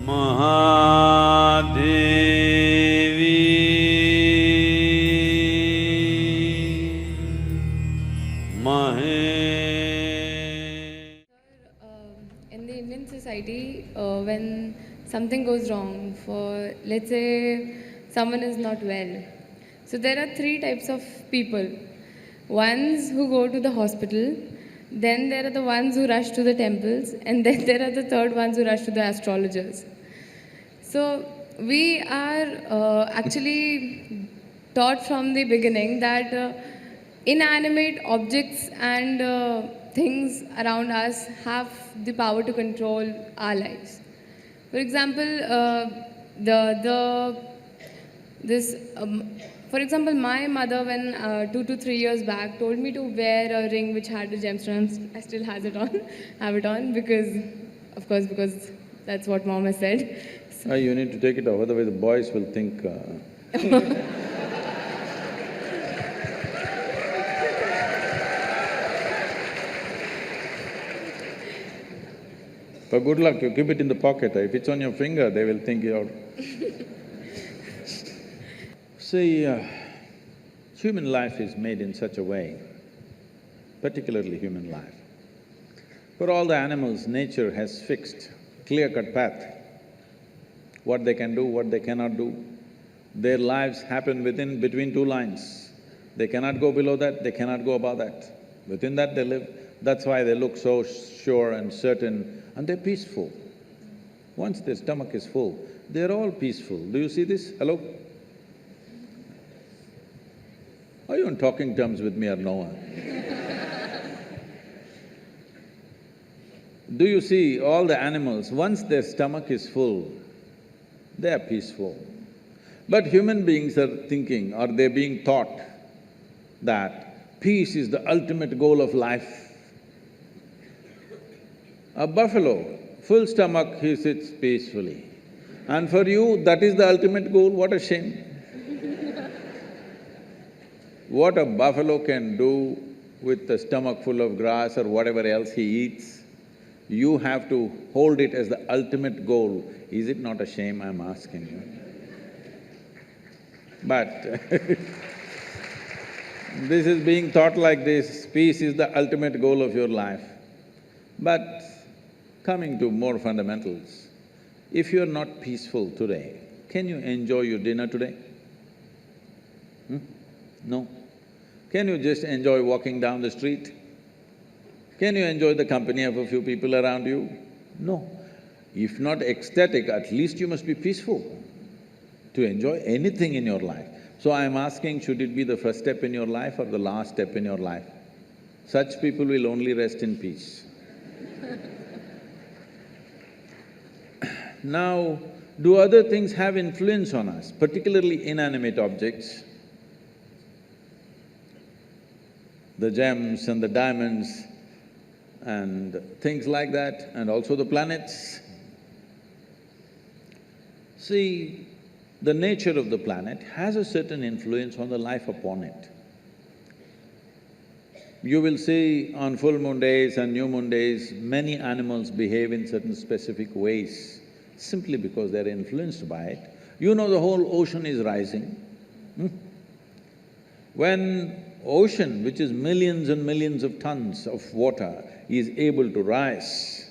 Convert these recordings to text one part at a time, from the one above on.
In the Indian society, when something goes wrong, for let's say someone is not well, so there are three types of people. Ones who go to the hospital, then there are the ones who rush to the temples, and then there are the third ones who rush to the astrologers. So we are actually taught from the beginning that inanimate objects and things around us have the power to control our lives. For example, the this for example, my mother, when 2 to 3 years back, told me to wear a ring which had a gemstone. I still has it on, have it on because, of course, because that's what mom has said. You need to take it off, otherwise the boys will think But good luck, you keep it in the pocket. If it's on your finger, they will think you're… See, human life is made in such a way, particularly human life. For all the animals, nature has fixed clear-cut path, what they can do, what they cannot do. Their lives happen between two lines. They cannot go below that, they cannot go above that. Within that they live. That's why they look so sure and certain, and they're peaceful. Once their stomach is full, they're all peaceful. Do you see this? Hello? Are you on talking terms with me or no? Do you see all the animals, once their stomach is full, they are peaceful. But human beings are thinking, or they're being taught that peace is the ultimate goal of life. A buffalo, full stomach, he sits peacefully. And for you, that is the ultimate goal, what a shame. What a buffalo can do with a stomach full of grass or whatever else he eats, you have to hold it as the ultimate goal. Is it not a shame, I'm asking you? But this is being taught like this, peace is the ultimate goal of your life. But coming to more fundamentals, if you're not peaceful today, can you enjoy your dinner today? No. Can you just enjoy walking down the street? Can you enjoy the company of a few people around you? No. If not ecstatic, at least you must be peaceful to enjoy anything in your life. So I'm asking, should it be the first step in your life or the last step in your life? Such people will only rest in peace. Now, do other things have influence on us, particularly inanimate objects? The gems and the diamonds and things like that, and also the planets. See, the nature of the planet has a certain influence on the life upon it. You will see on full moon days and new moon days, many animals behave in certain specific ways, simply because they're influenced by it. You know the whole ocean is rising. When ocean, which is millions and millions of tons of water, is able to rise,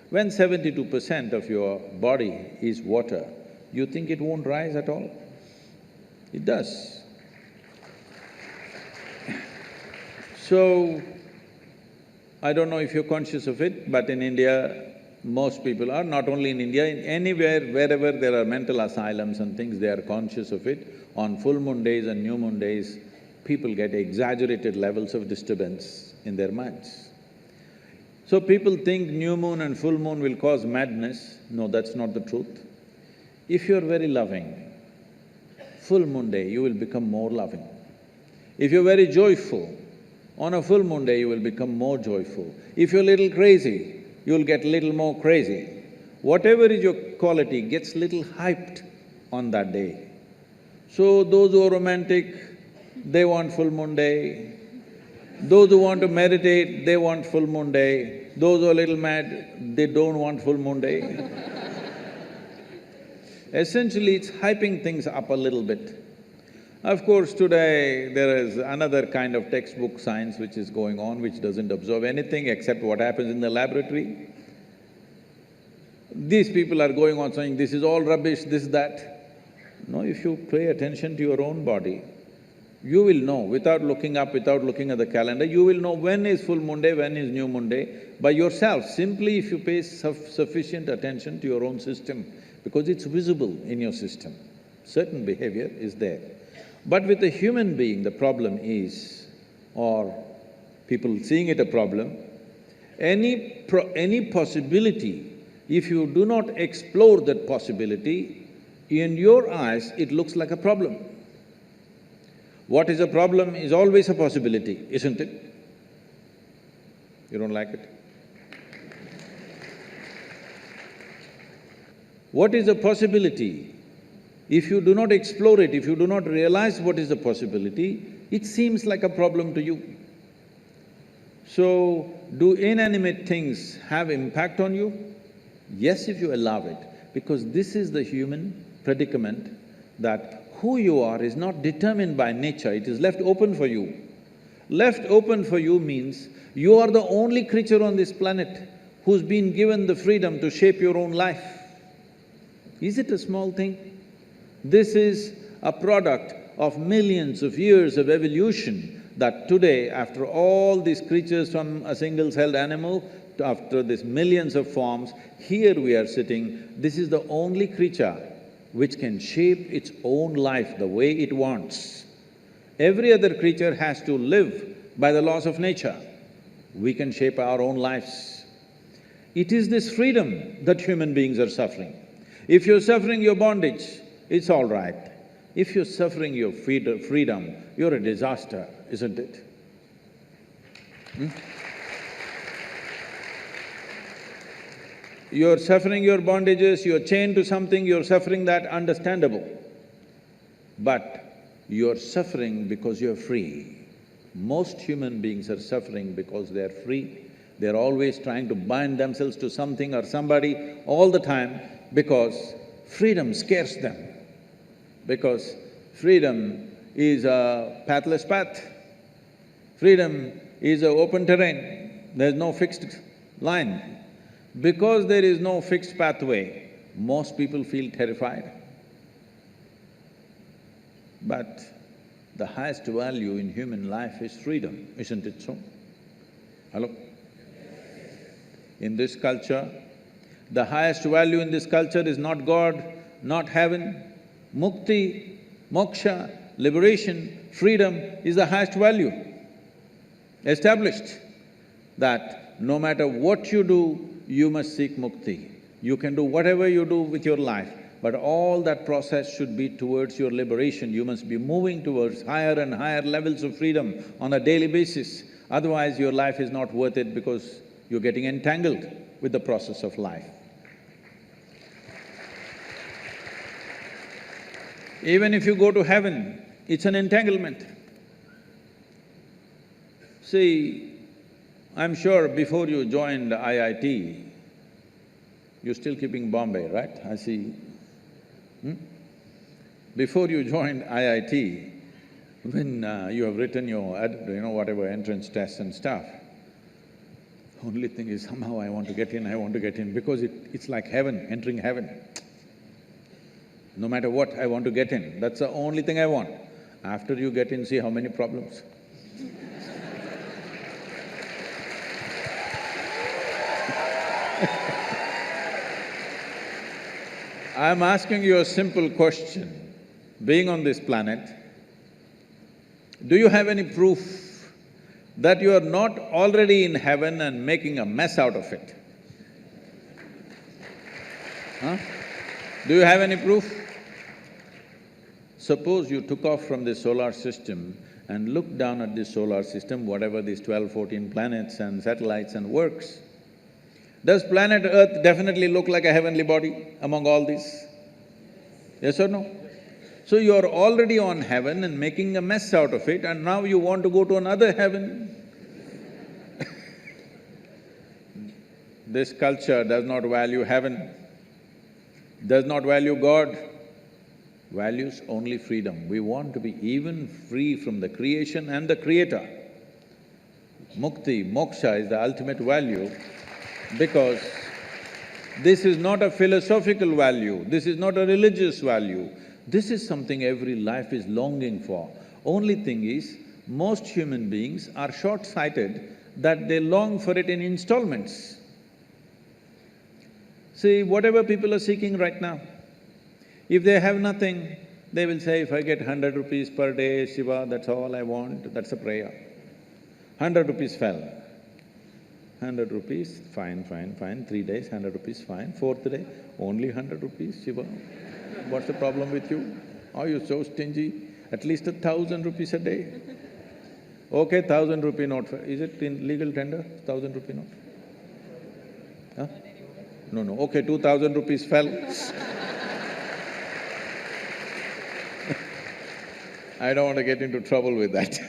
when 72% of your body is water, you think it won't rise at all? It does. So, I don't know if you're conscious of it, but in India, most people are, not only in India, in anywhere, wherever there are mental asylums and things, they are conscious of it. On full moon days and new moon days, people get exaggerated levels of disturbance in their minds. So people think new moon and full moon will cause madness. No, that's not the truth. If you're very loving, full moon day you will become more loving. If you're very joyful, on a full moon day you will become more joyful. If you're a little crazy, you'll get little more crazy. Whatever is your quality gets little hyped on that day. So those who are romantic, they want full moon day. Those who want to meditate, they want full moon day. Those who are a little mad, they don't want full moon day. Essentially, it's hyping things up a little bit. Of course, today there is another kind of textbook science which is going on, which doesn't observe anything except what happens in the laboratory. These people are going on saying, this is all rubbish, this, that. No, if you pay attention to your own body, you will know, without looking up, without looking at the calendar, you will know when is full moon day, when is new moon day, by yourself, simply if you pay sufficient attention to your own system, because it's visible in your system. Certain behavior is there. But with a human being, the problem is, or people seeing it a problem, any possibility, if you do not explore that possibility, in your eyes, it looks like a problem. What is a problem is always a possibility, isn't it? You don't like it? What is a possibility? If you do not explore it, if you do not realize what is the possibility, it seems like a problem to you. So, do inanimate things have impact on you? Yes, if you allow it, because this is the human predicament that who you are is not determined by nature, it is left open for you. Left open for you means you are the only creature on this planet who's been given the freedom to shape your own life. Is it a small thing? This is a product of millions of years of evolution that today, after all these creatures from a single-celled animal, after these millions of forms, here we are sitting, this is the only creature which can shape its own life the way it wants. Every other creature has to live by the laws of nature. We can shape our own lives. It is this freedom that human beings are suffering. If you're suffering your bondage, it's all right. If you're suffering your freedom, you're a disaster, isn't it? You're suffering your bondages, you're chained to something, you're suffering that, understandable. But you're suffering because you're free. Most human beings are suffering because they're free. They're always trying to bind themselves to something or somebody all the time because freedom scares them. Because freedom is a pathless path. Freedom is an open terrain, there's no fixed line. Because there is no fixed pathway, most people feel terrified. But the highest value in human life is freedom, isn't it so? Hello? In this culture, the highest value in this culture is not God, not heaven. Mukti, moksha, liberation, freedom is the highest value. Established that no matter what you do, you must seek mukti. You can do whatever you do with your life, but all that process should be towards your liberation. You must be moving towards higher and higher levels of freedom on a daily basis. Otherwise, your life is not worth it because you're getting entangled with the process of life. Even if you go to heaven, it's an entanglement. See, I'm sure before you joined IIT, you're still keeping Bombay, right? I see. Before you joined IIT, when you have written your whatever entrance tests and stuff, only thing is somehow I want to get in, because it's like heaven, entering heaven. No matter what, I want to get in, that's the only thing I want. After you get in, see how many problems. I'm asking you a simple question. Being on this planet, do you have any proof that you are not already in heaven and making a mess out of it? Huh? Do you have any proof? Suppose you took off from this solar system and looked down at this solar system, whatever these 12, 14 planets and satellites and works. Does planet Earth definitely look like a heavenly body among all these? Yes or no? So you're already on heaven and making a mess out of it, and now you want to go to another heaven. This culture does not value heaven. does not value God, values only freedom. We want to be even free from the creation and the creator. Mukti, moksha is the ultimate value because this is not a philosophical value, this is not a religious value. This is something every life is longing for. Only thing is, most human beings are short-sighted that they long for it in installments. See, whatever people are seeking right now, if they have nothing, they will say, if I get 100 rupees per day, Shiva, that's all I want, that's a prayer. 100 rupees fell. 100 rupees, fine, 3 days, 100 rupees, fine. Fourth day, only 100 rupees, Shiva. What's the problem with you? Are you so stingy? At least 1,000 rupees a day. Okay, 1,000 rupee note, is it in legal tender, 1,000 rupee note? Huh? No, okay, 2,000 rupees fell. I don't want to get into trouble with that.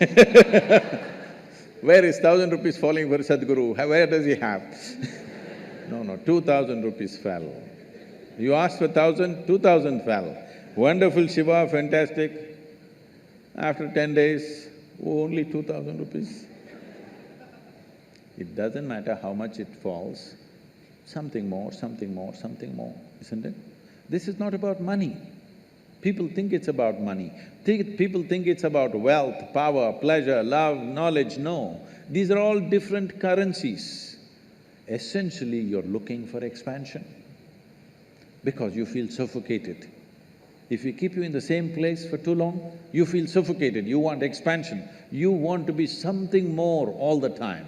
Where is 1,000 rupees falling for Sadhguru? Where does he have? No, 2,000 rupees fell. You asked for 1,000, 2,000 fell. Wonderful Shiva, fantastic. After 10 days, only 2,000 rupees. It doesn't matter how much it falls, something more, isn't it? This is not about money. People think it's about money. People think it's about wealth, power, pleasure, love, knowledge. No, these are all different currencies. Essentially, you're looking for expansion because you feel suffocated. If we keep you in the same place for too long, you feel suffocated, you want expansion, you want to be something more all the time.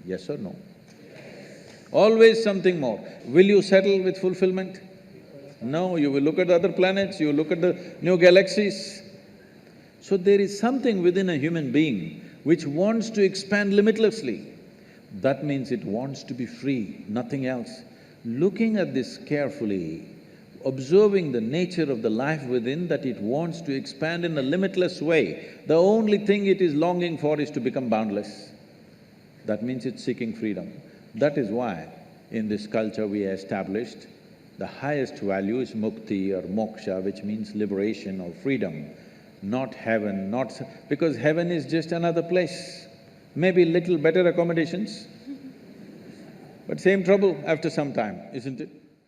Yes or no? Always something more. Will you settle with fulfillment? No, you will look at other planets, you will look at the new galaxies. So there is something within a human being which wants to expand limitlessly. That means it wants to be free, nothing else. Looking at this carefully, observing the nature of the life within, that it wants to expand in a limitless way, the only thing it is longing for is to become boundless. That means it's seeking freedom. That is why in this culture we established the highest value is mukti or moksha, which means liberation or freedom, not heaven, because heaven is just another place. Maybe little better accommodations, but same trouble after some time, isn't it?